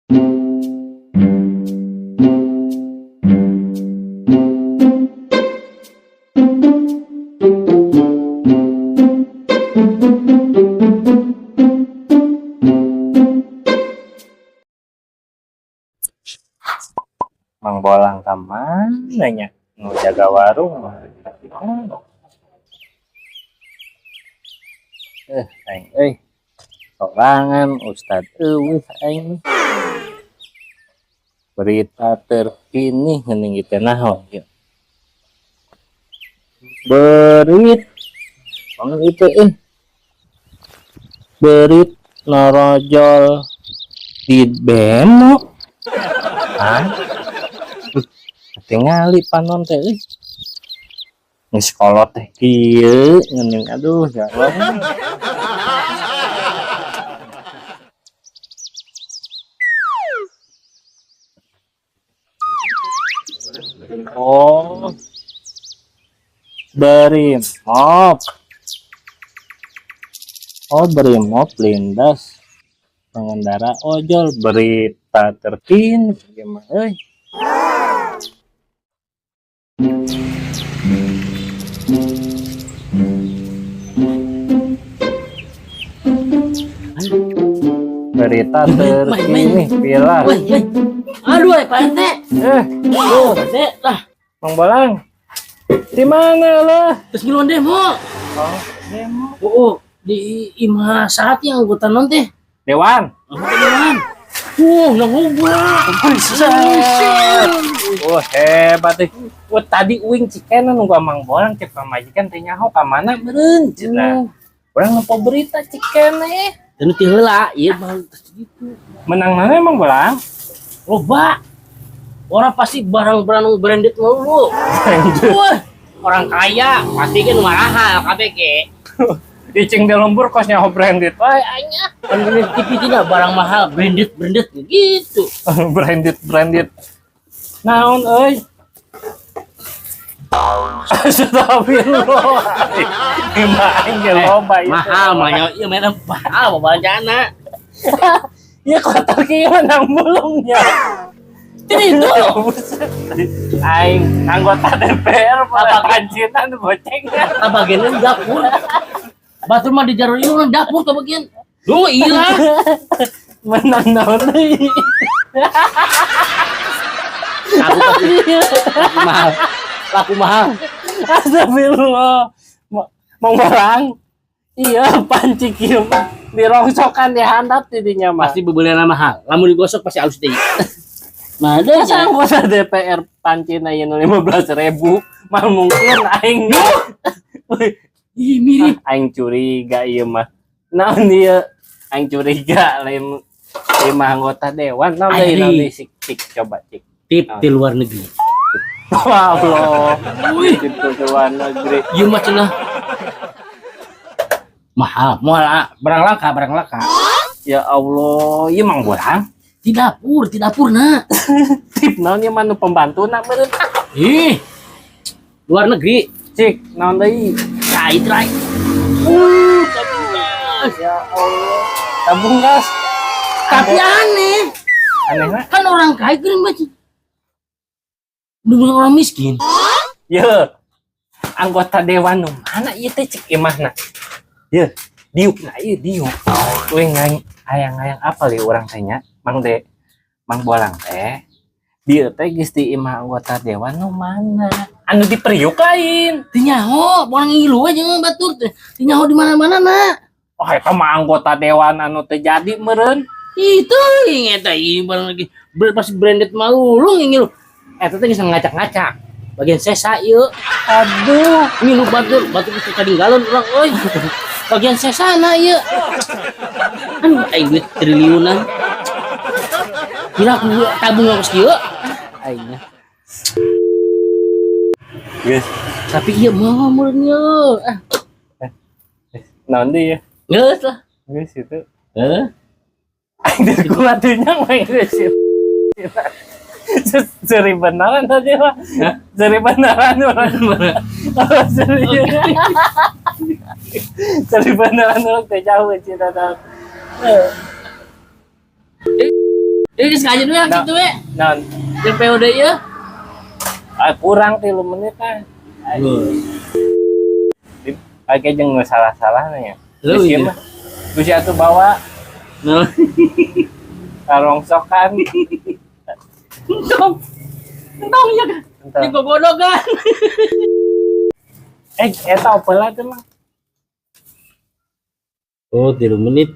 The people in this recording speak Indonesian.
Mang Bolang kemana nya? Mau jaga warung? Aing, sorangan Ustad aing. Berita terkini ngening itu naon ya. Berit, bangun itu berit norojol di bemo. Tingali panon teh geus kolot teh kieu ngening aduh ya Allah. Oh, Brimob. Oh, Brimob lindas pengendara ojol. Berita terkini gimana euy. Berita terkini viral. Aduh, Pak RT. Pak RT lah. Mang Bolang. Di mana lah? Terus ngiluan demo. Oh, demo. Oh, di Imah saat yang anggota non teh. Dewan. Anggota dewan. Nang ngubah. Oh, hebat teh. Tadi uing cikenan nunggu Mang Bolang cek pamajikan teh nyaho ka mana meureun cenah. Urang nempo berita cikene. Dan teh heula, ieu bang gitu. Menang mana Mang Bolang? Loba. Orang pasti barang-barang branded mulu. Wah, orang kaya pasti kan mahal kabeh ge. Icing di lembur kosnya branded. Wah, anya. Kan di TV tina barang mahal branded gitu. branded. Naon euy? Astagfirullah. Gimana loba itu. Mahal mah ieu mah mahal babanjana. Ya kotor kieu nang mulungnya. Ini itu. Aing anggota DPR pada kancinan bocengnya. Bagian dapur. Batur mah di jalur ieu dapur ke bagian. Duh, iya. Menang naon deui. Aku pasti mahal. Laku mahal. Astagfirullah. Mang Bolang. Iya, panci kieu mah dirongsokan di handap tidinya mah. Pasti bebeuleuna mahal. Lamun digosok pasti halus deui. Masa anggota DPR pancina yang 15.000 mah mungkin aing Ih, mirip aing curiga ieu mah. Naon ieu aing curiga lain lima anggota dewan naon deui sik coba cik. tip di luar negeri. Allah. Wih, tip di luar negeri. Ieu mah cenah mahal, barang langka. Ya Allah, ieu Mang Bolang. Di dapur nak. Tip naon ieu mah nu pembantuna meureun. Ih. Luar negeri. Cik, naon deui? Trai. Tabung gas. Ya Allah. Tabung gas. Tapi aneh. Anehna? Kan orang kaya kirim baca. Dengan orang miskin. Ya. Anggota dewan nu mana ieu teh cik imahna? Ya, diuk na ieu diuk. Euy hayang-hayang apa li urang teh nya? Mang Bolang teh dieu teh geus di imah anggota dewan nu mana? Anu di Priuk lain. Teu nyaho, bolang ngilu aja jangan batur teh. Teu nyaho di mana-mana nak. Oh, eta mah anggota dewan anu teh jadi meureun. Itu eta ieu barang lagi pas branded malulung ngilu. Eta teh geus ngacak-ngacak. Bagian sesa ieu. Aduh, Ngilu batur geus kadinggalon urang euy. Bagian sesana ieu. Anu aing duit triliunan. Kira aku tabung geus kieu. Aingnya. Geus, Tapi ieu mah meureun ieu. naon deui ya? Geus lah. Geus itu. Heeh. Aing dari kuatinya mah geus. Seri beneran tadi mah. Seri beneran orang. Serius. Seri beneran orang teh jauh cita tah. Ini sengaja dulu ya Nah. gitu we. non Yang POD ya. kurang 3 menit kan pakai jeung nggak salah-salah nya Lu terus iya. mah terus ya tuh bawa Nah. karongsokan Entong. Entong ya kan. Di gogodogan. eta apa lah tuh mah Oh, 3 menit.